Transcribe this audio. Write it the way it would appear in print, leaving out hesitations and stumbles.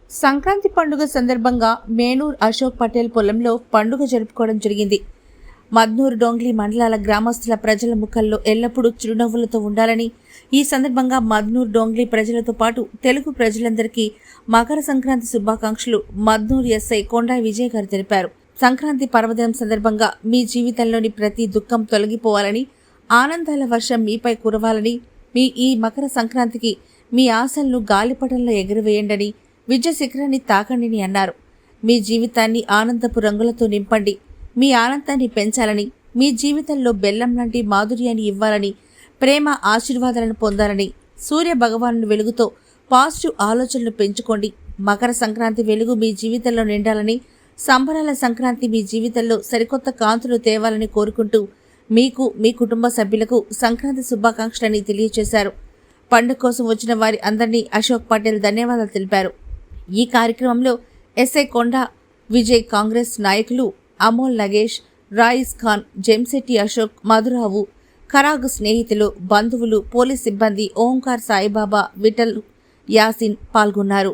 సంక్రాంతి పండుగ సందర్భంగా మేనూర్ అశోక్ పటేల్ పొలంలో పండుగ జరుపుకోవడం జరిగింది. మద్నూర్ డోంగ్లీ మండలాల గ్రామస్తుల ప్రజల ముఖంలో ఎల్లప్పుడూ చిరునవ్వులతో ఉండాలని, ఈ సందర్భంగా మద్నూర్ డోంగ్లీ ప్రజలతో పాటు తెలుగు ప్రజలందరికీ మకర సంక్రాంతి శుభాకాంక్షలు మద్నూర్ ఎస్ఐ కొండా విజయ్ గారు తెలిపారు. సంక్రాంతి పర్వదినం సందర్భంగా మీ జీవితంలోని ప్రతి దుఃఖం తొలగిపోవాలని, ఆనందాల వర్షం మీపై కురవాలని, మీ ఈ మకర సంక్రాంతికి మీ ఆశలను గాలిపటంలో ఎగురవేయండని, విజయ శిఖరాన్ని తాకండిని అన్నారు. మీ జీవితాన్ని ఆనందపు రంగులతో నింపండి, మీ ఆనందాన్ని పెంచాలని, మీ జీవితంలో బెల్లం లాంటి మాధుర్యాన్ని ఇవ్వాలని, ప్రేమ ఆశీర్వాదాలను పొందాలని, సూర్య భగవాను వెలుగుతో పాజిటివ్ ఆలోచనలు పెంచుకోండి. మకర సంక్రాంతి వెలుగు మీ జీవితంలో నిండాలని, సంబరాల సంక్రాంతి మీ జీవితంలో సరికొత్త కాంతులు తేవాలని కోరుకుంటూ మీకు, మీ కుటుంబ సభ్యులకు సంక్రాంతి శుభాకాంక్షలని తెలియజేశారు. పండుగ కోసం వచ్చిన వారి అందరినీ అశోక్ పటేల్ ధన్యవాదాలు తెలిపారు. ఈ కార్యక్రమంలో ఎస్ఐ కొండా విజయ్, కాంగ్రెస్ నాయకులు అమోల్ నగేష్, రాయిస్ ఖాన్, జెంశెట్టి అశోక్, మధురావు, ఖరాగ్ స్నేహితులు, బంధువులు, పోలీస్ సిబ్బంది, ఓంకార్, సాయిబాబా, విఠల్, యాసిన్ పాల్గొన్నారు.